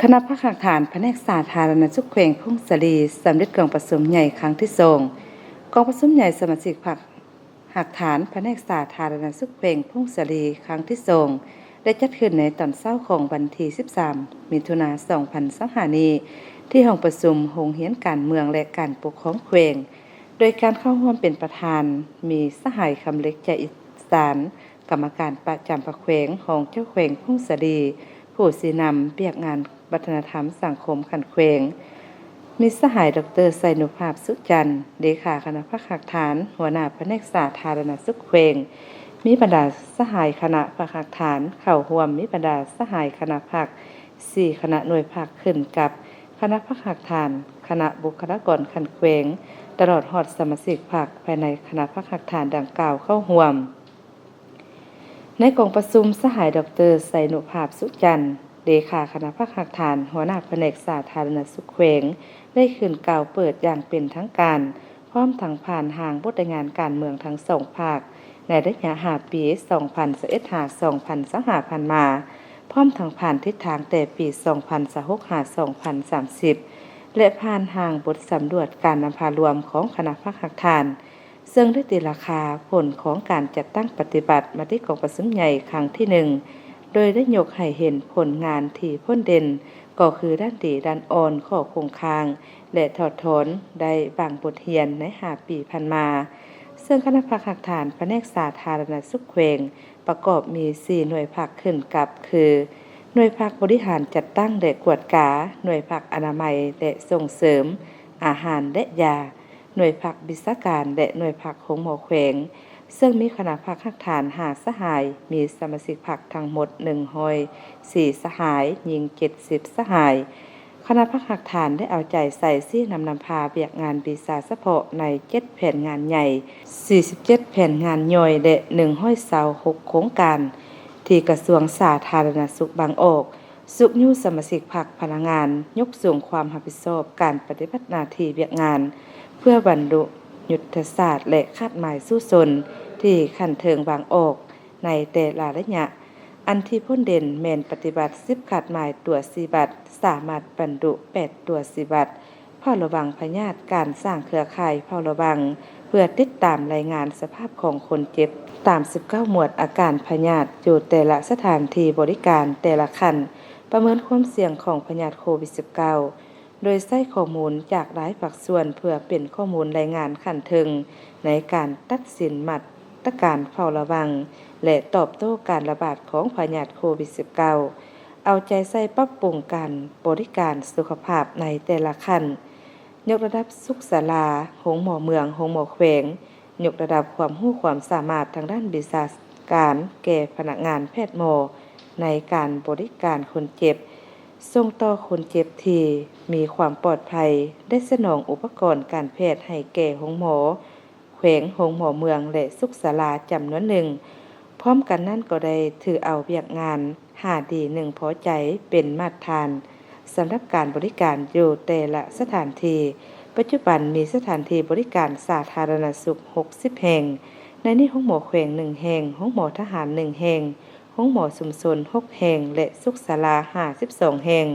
คณะพักหักฐานแผนกสาธารณสุขแขวงพุ่งสลีสำเร็จกองประชุมใหญ่ครั้งที่2กองประชุมใหญ่สมาชิกพรรคหักฐานแผนกสาธารณสุขแขวงพุ่งสลีครั้งที่2ได้จัดขึ้นในตอนเช้าของวันที่13มิถุนายน2025นี้ที่ห้องประชุมโรงเรียนการเมืองและการปกครองแขวงโดยการเข้าร่วมเป็นประธานมีสหายคำเล็กใจอีสานกรรมการประจำพรรคแขวงของเจ้าแขวงพุ่งสลีผู้สีนำเปียกงานวัฒนธรรมสังคมขันแขวงมีสหายดร.ไซนุภาพสุจันทร์เลขาคณะพักหักฐานหัวหน้าแผนกสาธารณสุขแขวงมีบรรดาสหายคณะพักหักฐานเข้าร่วมมีบรรดาสหายคณะพัก4คณะหน่วยพักขึ้นกับคณะพักหักฐานคณะบุคลากรขันแขวงตลอดฮอดสมาชิกพรรคภายในคณะพักหักฐานดังกล่าวเข้าร่วมในกองประชุมสหายดร.ไซนุภาพสุจันทร์เลขาคณะพักหักฐานหัวหน้าแผนกสาธารณสุขแขวงได้ขึ้นกล่าวเปิดอย่างเป็นทางการพร้อมทั้งผ่านทางบทงานการเมืองทั้งสองภาคในระยะ5 ปี2021-2025ผ่านมาพร้อมทั้งผ่านทิศทางแต่ปี2026-2030และผ่านทางบทสำรวจการนำพารวมของคณะพักหักฐานซึ่งได้ตีราคาผลของการจัดตั้งปฏิบัติมาที่กองประชุมใหญ่ครั้งที่1โดยได้ยกให้เห็นผลงานที่พ้นเด่นก็คือด้านดีด้านอ่อนข้อคงคางและถอดถอนได้บางบทเรียนใน5 ปีผ่านมาซึ่งคณะพักหักฐานแผนกสาธารณสุขแขวงประกอบมี4หน่วยพักขึ้นกับคือหน่วยพักบริหารจัดตั้งและกวดกาหน่วยพักอนามัยและส่งเสริมอาหารและยาหน่วยพักวิชาการและหน่วยพักของหมอแขวงซึ่งมีคณะพักหักฐาน5สหายมีสมาชิกพรรคทั้งหมด104สหายหญิง70สหายคณะพักหักฐานได้เอาใจใส่ซี่นำพาเบียกงานปีศาจเฉพาะใน7แผนงานใหญ่47แผนงานย่อยและ126โครงการที่กระทรวงสาธารณสุขบางออกสุขยูสมาชิกพรรคพนักงานยกสูงความรับผิดชอบการปฏิบัติหน้าที่เบียกงานเพื่อบรรลุยุทธศาสตร์และคาดหมายสู้ชนที่ขันเทิงบางออกในแต่ละระยะอันที่พ้นเด่นแมนปฏิบัติ10คาดหมายตัว4บัตรสามารถบรรลุ8ตัว4บัตรเฝ้าระวังพยาธิการสร้างเครือข่ายเฝ้าระวังเพื่อติดตามรายงานสภาพของคนเจ็บตาม19หมวดอาการพยาธิอยู่แต่ละสถานที่บริการแต่ละขั้นประเมินความเสี่ยงของพยาธิโควิด -19โดยใช้ข้อมูลจากหลายภาคส่วนเพื่อเป็นข้อมูลรายงานขั้นถึงในการตัดสินมาตรการเฝ้าระวังและตอบโต้การระบาดของพยาธิโควิด -19 เอาใจใส่ปรับปรุงการบริการสุขภาพในแต่ละขั้นยกระดับสุขศาลาโรงหมอเมืองโรงหมอแขวงยกระดับความรู้ความสามารถทางด้านวิชาการแก่พนักงานแพทย์หมอในการบริการคนเจ็บส่งต่อคนเจ็บที่มีความปลอดภัยได้สนองอุปกรณ์การแพทย์ให้แก่โรงหมอแขวงโรงหมอเมืองและสุขศาลาจำนวนหนึ่งพร้อมกันนั้นก็ได้ถือเอาเวียกงาน5ดี1พอใจเป็นมาตรฐานสำหรับการบริการอยู่แต่ละสถานที่ปัจจุบันมีสถานที่บริการสาธารณสุข60แห่งในนี้โรงหมอแขวง1แห่งโรงหมอทหาร1แห่งห้องหมอชุมชน6แห่งและสุขศาลา52แห่ง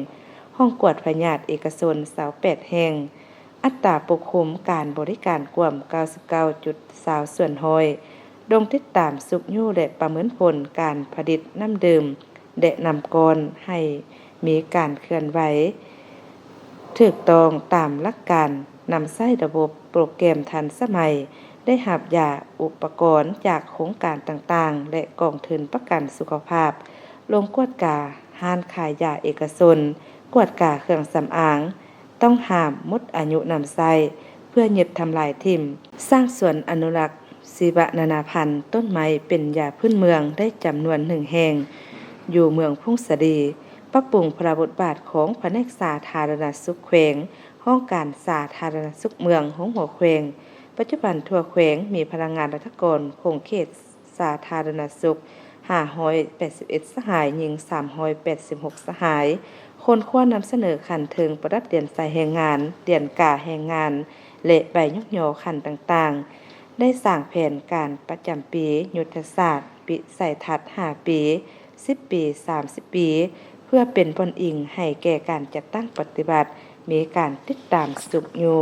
ห้องกวดพยาธิเอกชน28แห่งอัตราปกคลุมการบริการกว่า 99.20 ส่วนร้อยดงติดตามสุขยู่และประเมินผลการผลิตน้ำดื่มและน้ำก้อนให้มีการเคลื่อนไหวถูกต้องตามหลักการนำใช้ระบบโปรแกรมทันสมัยได้หับยาอุปกรณ์จากโครงการต่างๆและกองทุนประกันสุขภาพลงกวดกาห้านขายยาเอกชนกวดกาเครื่องสำอางต้องห้ามหมดอายุนำใช้เพื่อยึดทำลายทิ่มสร้างสวนอนุรักษ์ศิบนานาพันธุ์ต้นไม้เป็นยาพื้นเมืองได้จำนวน1แห่งอยู่เมืองพุ่งสะดีปรับปรุงพระบทบาทของแผนกสาธารณสุขแขวงห้องการสาธารณสุขเมืองของหัวแขวงปัจจุบันทั่วแขวงมีพลังงานรัฐกรคงเขตสาธารณสุข581สหายหญิง386สหายคนควรนำเสนอขันถึงประดับเดียนใส่แห่งงานเดียนกาแห่งงานและใบยกยอขันต่างๆได้สร้างแผนการประจำปียุทธศาสตร์ปิใส่ทัด5ปี10ปี30ปีเพื่ พื่อเป็นบนอิงให้แก่การจัดตั้งปฏิบัติมีการติดตามสุบยู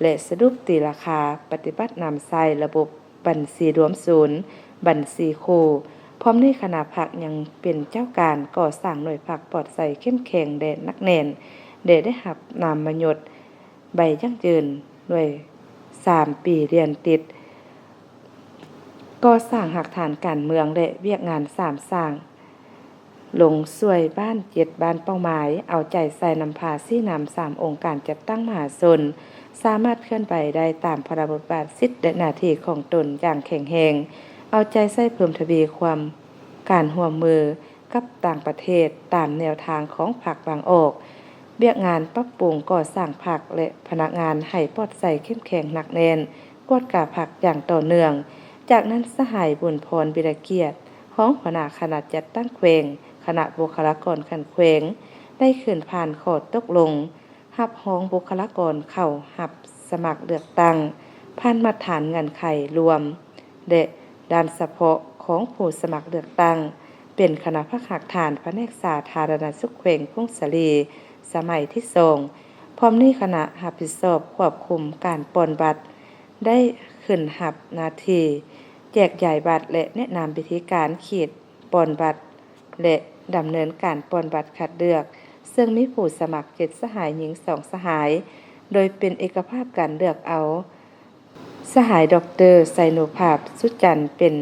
และสรุปตีราคาปฏิบัตินำใส่ระบบบัญชีรวมศูนย์บัญชีคู่พร้อมในคณะพักยังเป็นเจ้าการก่อสร้างหน่วยพักปลอดใส่เข้มแข็งแด่นักแน่นได้หับนามมยศใบยั่งยืนด้วย3 ปีเรียนติดก่อสร้างหักฐานการเมืองและเวียกงาน3สร้างลงช่วยบ้าน7บ้านเป้าหมายเอาใจใส่นำพาซี่นำ3องค์การจัดตั้งมหาชนสามารถเคลื่อนไปได้ตามพระบทบาทสิทธิและหน้าที่ของตนอย่างแข็งแรงเอาใจใส่เพิ่มทวีความการร่วมมือกับต่างประเทศตามแนวทางของพรรคบางออกเวียกงานปรับปรุงก่อสร้างพรรคและพนักงานให้ปลอดใส่เข้มแข็งหนักแน่นกวดกาพรรคอย่างต่อเนื่องจากนั้นสหายบุญพรบิรเกียรติห้องหัวหน้าคณะจัดตั้งแขวงคณะบุคลากรขันแขวงได้ขึ้นผ่านข้อตกลงรับห้องบุคลากรเข้ารับสมัครเลือกตั้งผ่านมาตรฐานเงื่อนไขรวมและด้านเฉพาะของผู้สมัครเลือกตั้งเป็นคณะพักหักฐานแผนกสาธารณสุขแขวงพงศลีสมัยที่2พร้อมนี้คณะรับผิดชอบควบคุมการปอนบัตรได้ขึ้นรับหน้าที่แจกจ่ายบัตรและแนะนำวิธีการขีดปอนบัตรและดำเนินการปอนบัตรคัดเลือกซึ่งมีผู้สมัคร7สหายหญิง2สหายโดยเป็นเอกภาพการเลือกเอาสหายดร.ไซโนภาพสุจันทร์เป็น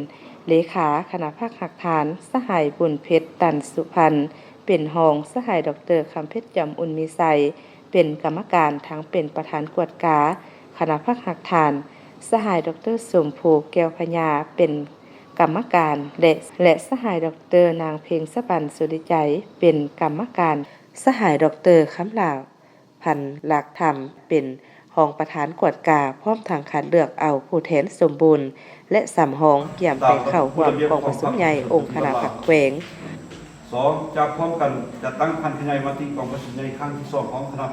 เลขาคณะภาคหักฐานสหายบุญเพชรตันสุพรรณเป็นรองสหายดร.คำเพชรจำอุ่นมีไสเป็นกรรมการทั้งเป็นประธานกวดกาคณะภาคหักฐานสหายดร.สมภูแก้วพญาเป็นกรรมการและสหายดร.นางเพ็งสะบันสุริใจเป็นกรรมการสหายดร.คำลาวพันหลักธรรมเป็นรองประธานกวดกาพร้อมทางคัดเลือกเอาผู้แทนสมบูรณ์และสำรองเกี่ยมไปเข้าร่วมกองประชุมใหญ่องค์คณะพรรคแขวง2จะพร้อมกันจัดตั้งพันธุ์ใหญ่มาที่กองประชุมใหญ่ครั้งที่2ของคณะ